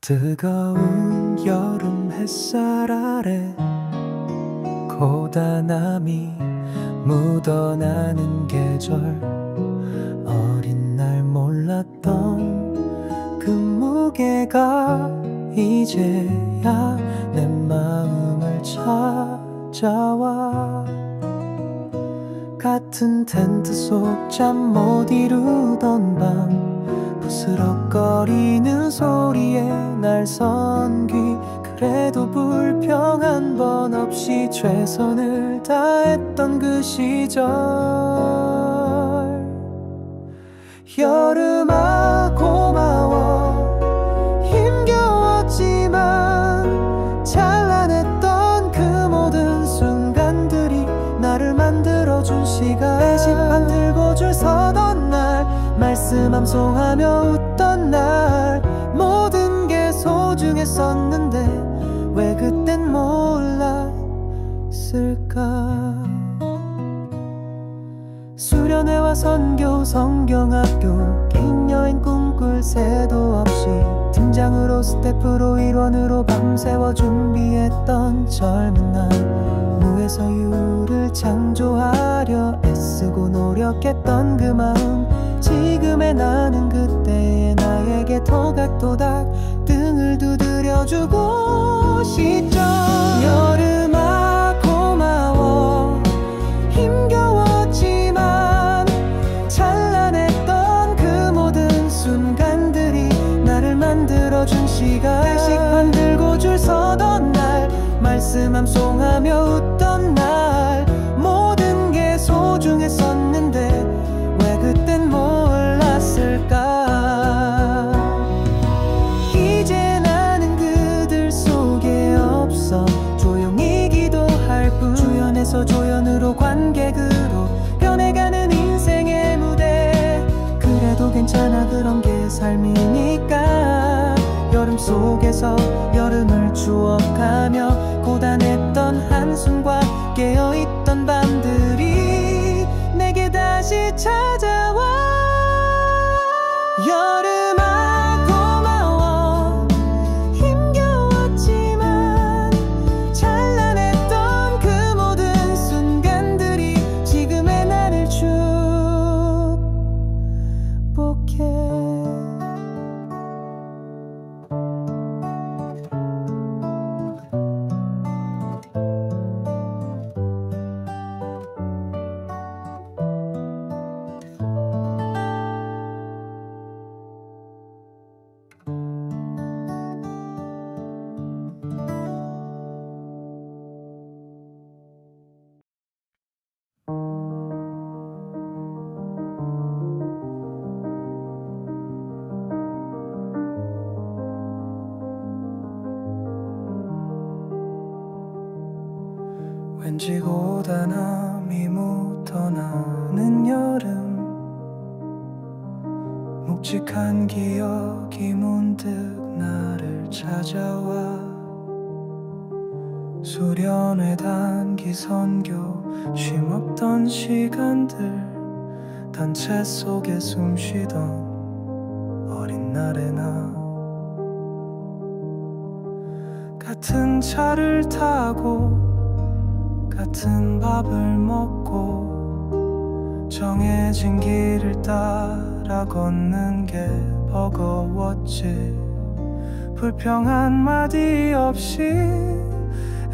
뜨거운 여름 햇살 아래 고단함이 묻어나는 계절, 어린 날 몰랐던 그 무게가 이제야 내 마음을 찾아와. 같은 텐트 속 잠 못 이루던 밤, 부스럭거리는 소리에 날선 귀, 그래도 불평 한 번 없이 최선을 다했던 그 시절. 여름아 고마워, 힘겨웠지만 찬란했던 그 모든 순간들이 나를 만들어준 시간. 배신판 들고 줄 서던 날, 말씀 암송하며 웃던 날, 모든 게 소중했었는데 왜 그땐 몰랐을까. 수련회와 선교, 성경학교, 긴 여행 꿈꿀 새도 없이 팀장으로 스태프로 일원으로 밤새워 준비했던 젊은 날, 무에서 유를 창조하려 애쓰고 노력했던 그 마음, 지금의 나는 그때의 나에게 토닥토닥 등을 두드려주고 싶죠. 여름아 고마워, 힘겨웠지만 찬란했던 그 모든 순간들이 나를 만들어준 시간. 배식판 들고 줄 서던 날, 말씀 암송하며 웃던 날, 모든 게 소중했었는데 왜 그땐 몰랐을까. 이제 나는 그들 속에 없어, 조용히 기도할 뿐. 주연에서 조연으로 관객으로 변해가는 인생의 무대. 그래도 괜찮아, 그런 게 삶이니까. 여름 속에서 여름을 추억하며 고단했던 한숨과 깨어있던 밤들이 내게 다시 찾아와. 여름아 고마워, 힘겨웠지만 찬란했던 그 모든 순간들이 지금의 나를 축복해. 왠지 고단함이 묻어나는 여름, 묵직한 기억이 문득 나를 찾아와. 수련회 단기 선교, 쉼없던 시간들, 단체 속에 숨쉬던 어린 날의 나. 같은 차를 타고 같은 밥을 먹고 정해진 길을 따라 걷는 게 버거웠지. 불평 한마디 없이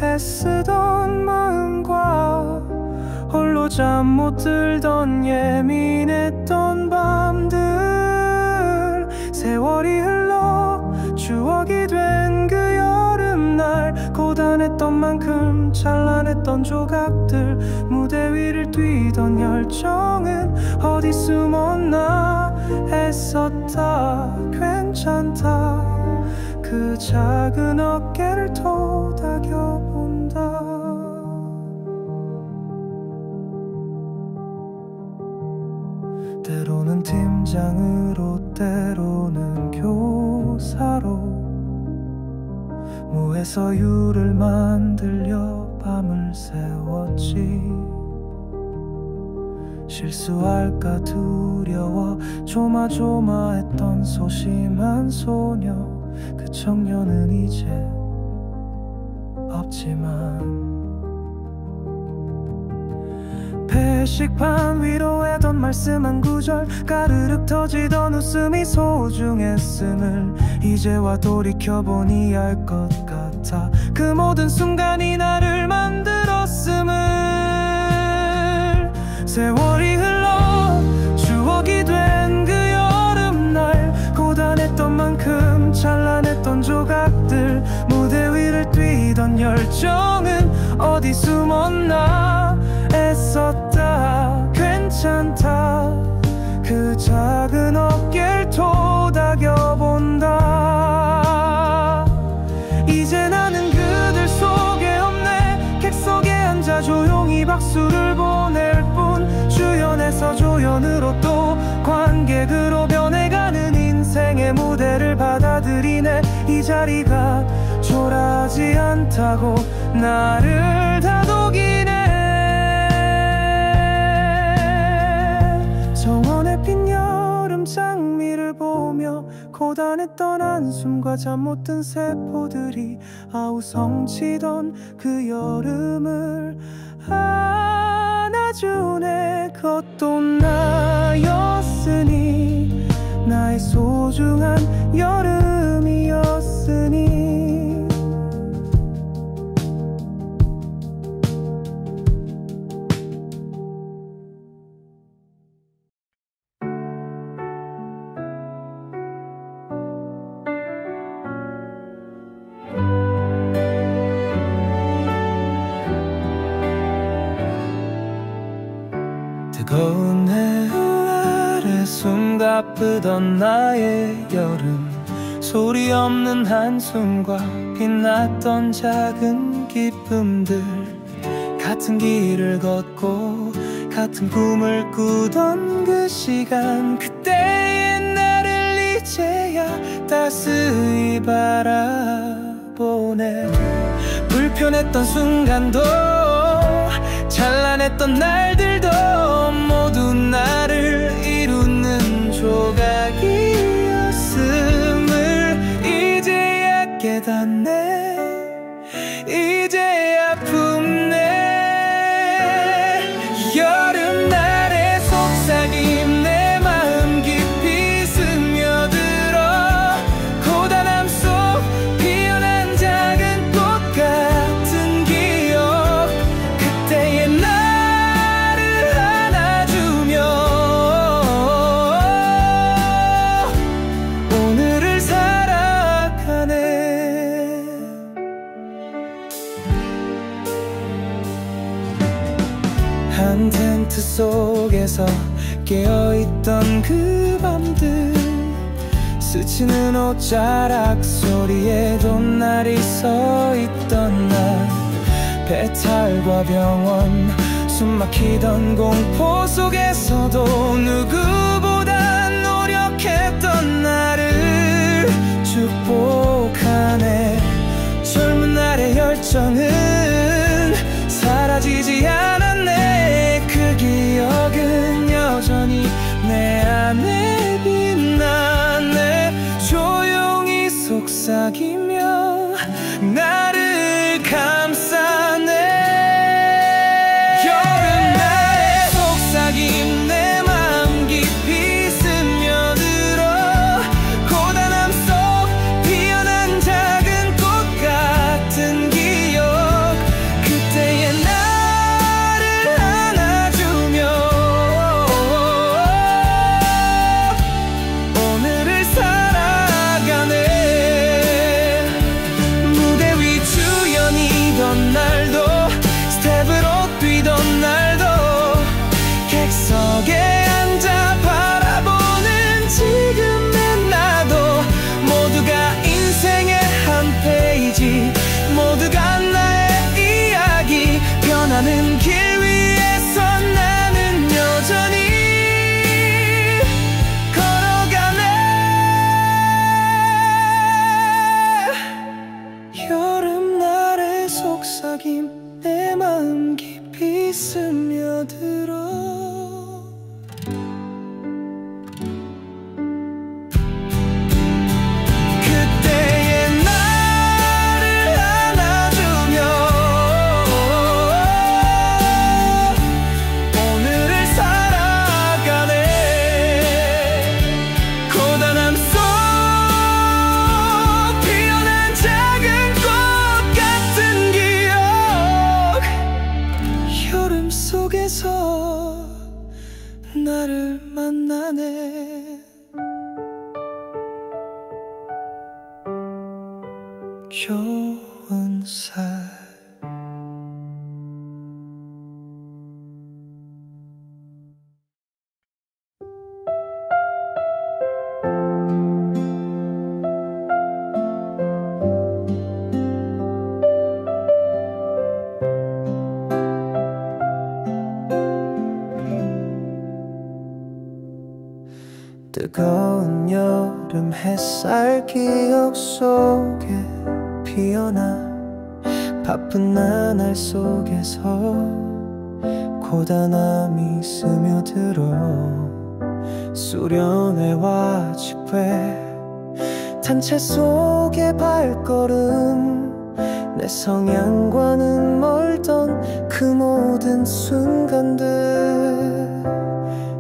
애쓰던 마음과 홀로 잠 못 들던 예민했던 밤들. 세월이 흘러 추억이 된 그 여름날, 고단했던 만큼 찬란했던 조각들, 무대 위를 뛰던 열정은 어디 숨었나 했었다. 괜찮다, 그 작은 어깨를 토닥여본다. 때로는 팀장으로, 때로는 교사로 무에서 유를 만들려 밤을 새웠지. 실수할까 두려워 조마조마했던 소심한 소녀, 그 청년은 이제 없지만 배식판 위로 해던 말씀 한 구절, 까르륵 터지던 웃음이 소중했음을 이제와 돌이켜보니 알 것 같아. 그 모든 순간이 나를 만들었음을. 세월이 흘러 추억이 된 그 여름날, 고단했던 만큼 찬란했던 조각들, 무대 위를 뛰던 열정은 어디 숨었나. 애썼다 괜찮다, 그 작은 어깨를 토닥여본다. 이제 나는 그들 속에 없네. 객석에 앉아 조용히 박수를 보낼 뿐, 주연에서 조연으로 또 관객으로 변해가는 인생의 무대를 받아들이네. 이 자리가 초라하지 않다고 나를 다독이네. 정원에 핀 여름 장미를 보며 고단했던 한숨과 잠 못 든 세포들이 아우성치던 그 여름을 안아주네. 그것도 나였으니, 나의 소중한 여름이었으니. 뜨거운 해 아래 숨가쁘던 나의 여름, 소리 없는 한숨과 빛났던 작은 기쁨들, 같은 길을 걷고 같은 꿈을 꾸던 그 시간, 그때의 나를 이제야 따스히 바라보네. 불편했던 순간도 찬란했던 날들도 모두 나를 이루는 조각이었음을 이제야 깨닫네. 이제야 품네. 여름날의 속삭임 내 마음 깊이 스며들어, 고단함 속 피어난 작은 꽃 같은 기억, 그때의 나를 안아주며 오늘을 살아가네. 한 텐트 속에서 깨어있던 그 밤들, 스치는 옷자락 소리에도 날이 서있던 날, 배탈과 병원 숨막히던 공포 속에서도 누구보다 노력했던 나를 축복하네. 젊은 날의 열정은 사라지지 않았네. 그 기억은 여전히 내 안에 빛나네. 조용히 속삭이며 나를 감싸네. 여름날의 속삭임 내 마음 깊이 스며들어, 고단함 속 피어난 작은 꽃 같은 기억, 그때의 나를 안아주며 오늘을 살아가네. 무대 위 겨운 살 뜨거운 여름 햇살 기억 속에 피어나 바쁜 나날 속에서 고단함이 스며들어 수련회와 집회 단체 속의 발걸음 내 성향과는 멀던 그 모든 순간들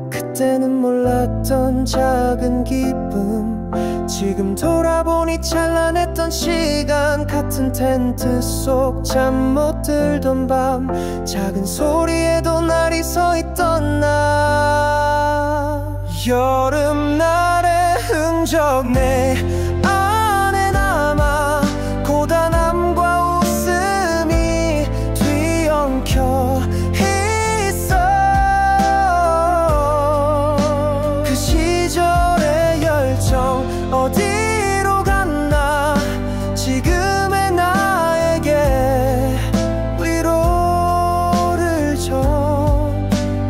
그때는 몰랐던 작은 기쁨 지금 돌아보니 찬란했던 시간 같은 텐트 속 잠 못 들던 밤 작은 소리에도 날이 서 있던 날 여름날의 흔적 내 안에 남아 고단함과 웃음이 뒤엉켜 어디로 갔나 지금의 나에게 위로를 전하네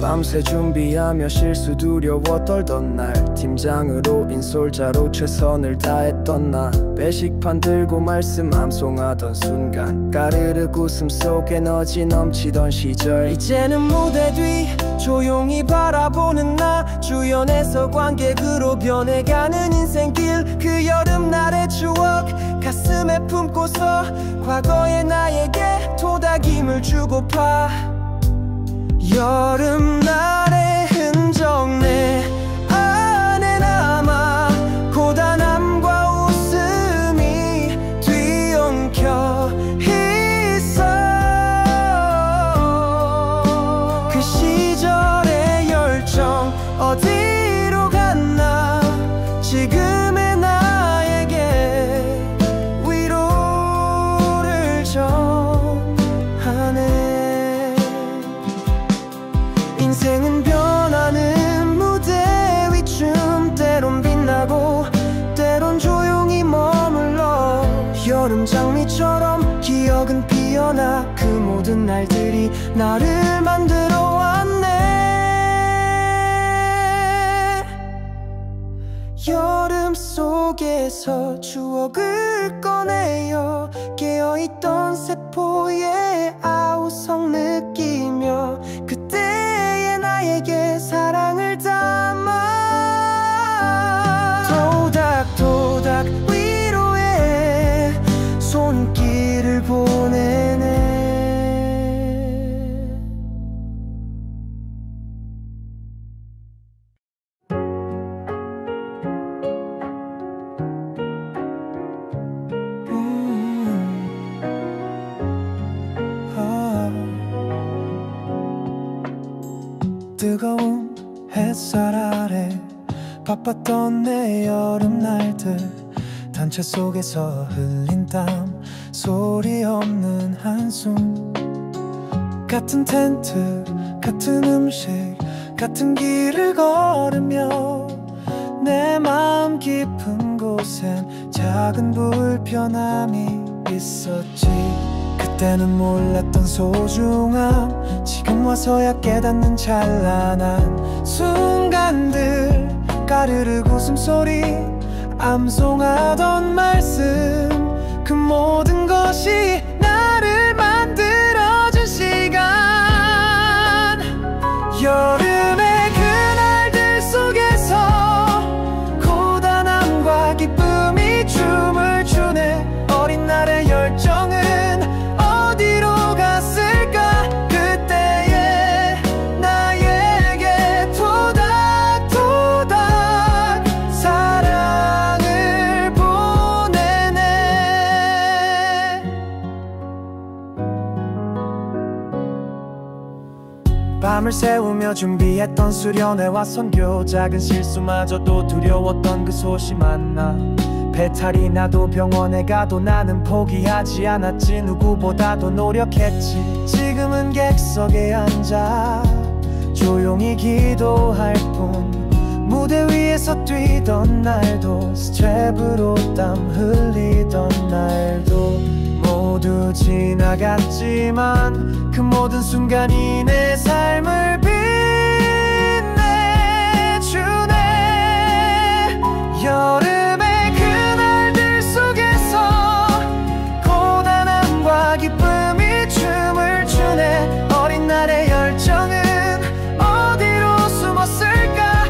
밤새 준비하며 실수 두려워 떨던 날 팀장으로 인솔자로 최선을 다했던 나 배식판 들고 말씀 암송하던 순간 까르륵 웃음 속에 에너지 넘치던 시절 이제는 무대 뒤 조용히 바라보는 나 주연에서 관객으로 변해가는 인생길 그 여름날의 추억 가슴에 품고서 과거의 나에게 토닥임을 주고파 여름날의 흔적 내 안에 남아 고단함과 웃음이 뒤엉켜 있어 그 시절의 열정 어디로 갔나 지금의 나에게 위로를 전하네 인생은 변하는 무대 위춤 때론 빛나고 때론 조용히 머물러 여름 장미처럼 기억은 피어나 그 모든 날들이 나를 만들어 왔네 여름 속에서 추억을 꺼내요 깨어있던 세포의 아우성 느끼며 그때의 나에게 사랑을 담아 토닥토닥 위로의 손길을 보내네 뜨거운 햇살 아래 바빴던 내 여름날들 단체 속에서 흘린 땀 소리 없는 한숨 같은 텐트 같은 음식 같은 길을 걸으며 내 마음 깊은 곳엔 작은 불편함이 있었지 그때는 몰랐던 소중함 지금 와서야 깨닫는 찬란한 순간들 까르륵 웃음소리 암송하던 말씀 그 모든 것이 나를 만들어준 시간 여름의 그날들 속에서 고단함과 기쁨이 춤을 추네 어린 날의 열정은 어디로 갔을까 그때의 나에게 토닥토닥 사랑을 보내네 밤을 새우며 준비했던 수련회와 선교, 작은 실수마저도 두려웠던 그 소심한 나. 배탈이 나도 병원에 가도 나는 포기하지 않았지. 누구보다도 노력했지. 지금은 객석에 앉아 조용히 기도할 뿐. 무대 위에서 뛰던 날도, 스텝으로 땀 흘리던 날도 모두 지나갔지만 그 모든 순간이 내 삶을 빛내주네. 여름의 그날들 속에서 고단함과 기쁨이 춤을 추네. 어린 날의 열정은 어디로 숨었을까?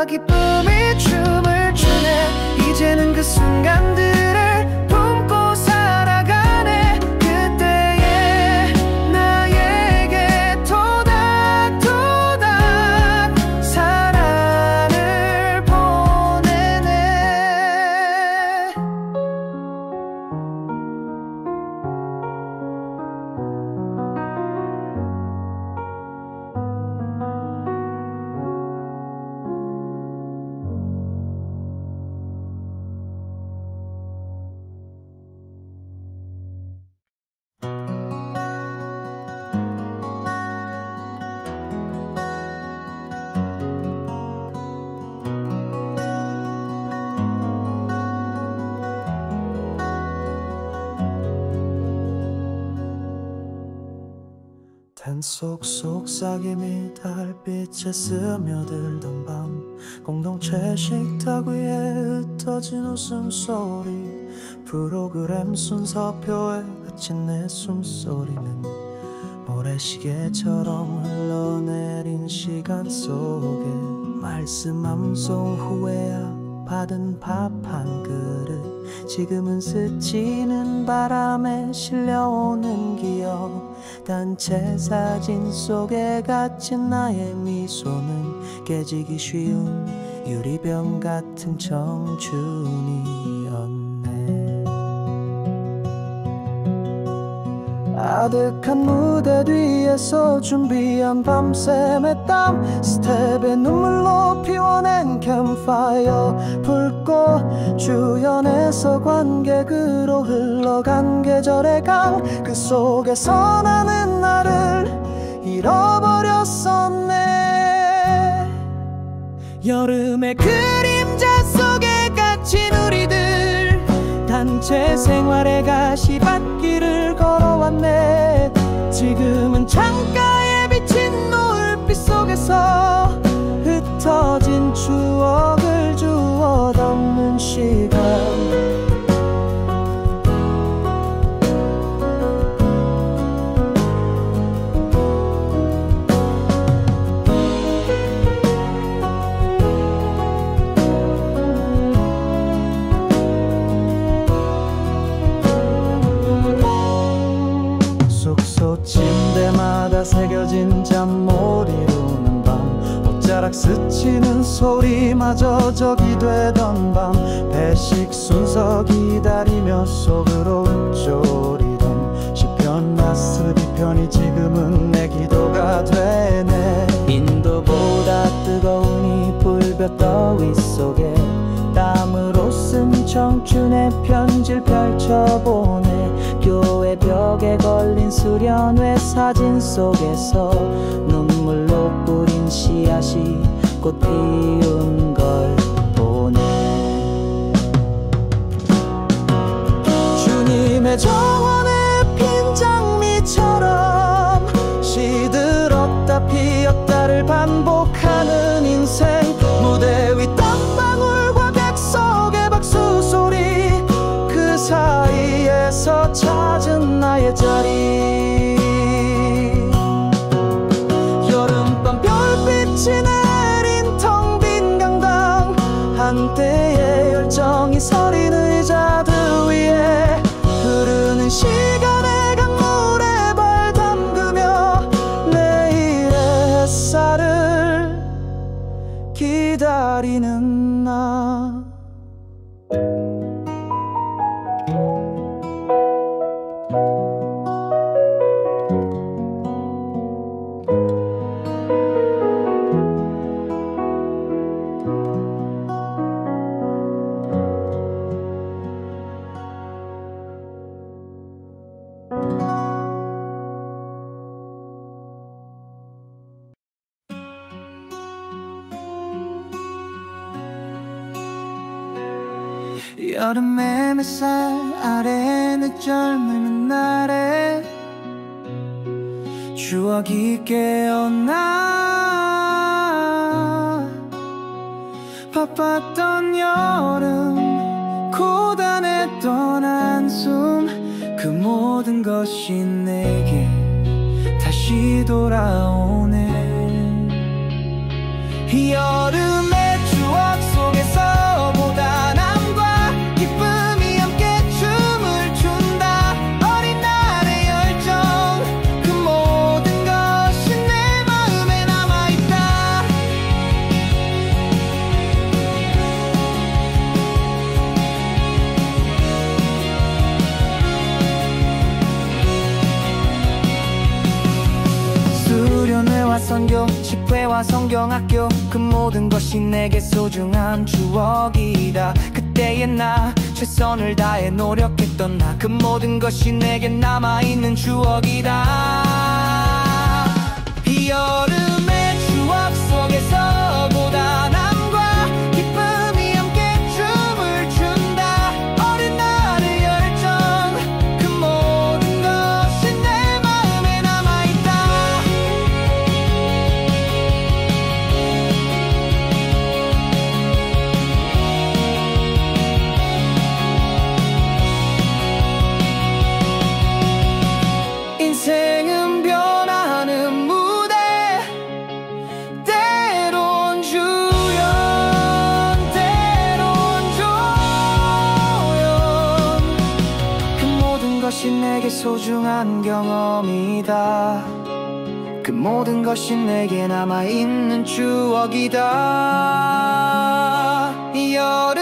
기쁨이 춤을 추네. 이제는 그 순간들을 품고 살아가네. 그때의 나에게 토닥토닥 사랑을 보내네. 단 속삭임이 달빛에 스며들던 밤, 공동체 식탁 위에 흩어진 웃음소리, 프로그램 순서표에 갇힌 내 숨소리는 모래시계처럼 흘러내린 시간 속에 말씀 암송 후에야 받은 밥 한 그릇, 지금은 스치는 바람에 실려오는 기억, 단체 사진 속에 갇힌 나의 미소는 깨지기 쉬운 유리병 같은 청춘이었네. 아득한 무대 뒤에서 준비한 밤샘의 땀, 스텝에 눈물로 피워낸 캠파이어, 붉고 주연에서 관객으로 흘러간 계절의 강, 그 속에서 나는 나를 잃어버렸었네. 여름의 그림자 속에 갇힌 우리들, 단체 생활의 가시밭길을 걸어왔네. 지금은 창가에 비친 노을빛 속에서 흩어진 추억을 주워 담는 시간. 숙소 침대마다 새겨진 잠 못 이루는 밤, 옷자락 스치는 소리마저 적이 되던 밤, 배식 순서 기다리며 속으로 읊조리던 시편 나스 뒤편이 지금은 내 기도가 되네. 인도보다 뜨거운 이 불볕 더위 속에 땀으로 쓴 청춘의 편지를 펼쳐보네. 교회 벽에 걸린 수련회 사진 속에서 눈물로 뿌린 씨앗이 꽃 피운 걸 보네. 주님의 정원에 핀 장미처럼 시들었다 피었다를 반복하는 인생, 무대 위 땀방울과 객석의 박수 속 멈춰 찾은 나의 자리. 여름밤 별빛이 내린 텅 빈 강당, 한때의 열정이 서린 의자들 위에 흐르는 시간의 강물에 발 담그며 내일의 햇살을 기다리는 나. 여름의 햇살 아래 늦절젊은 날에 추억이 깨어나. 바빴던 여름, 고단했던 한숨, 그 모든 것이 내게 다시 돌아오네. 여름의 추억 속에서 보다 남과 기쁨이 함께 춤을 춘다. 어린 날의 열정, 그 모든 것이 내 마음에 남아있다. 수련회와 선교, 집회와 성경학교, 그 모든 것이 내게 소중한 추억이다. 그때의 나, 최선을 다해 노력했던 나, 그 모든 것이 내게 남아있는 추억이다. 여름의 추억 속에서 보다 남과 기쁨이 함께 춤을 춘다. 어린 날의 열정, 그 모든 것이 내 마음에 남아있다. 인생은 변하는 무대, 때론 주연, 때론 조연. 그 모든 것이 내게 소중한 경험이다. 그 모든 것이 내게 남아있는 추억이다. 여름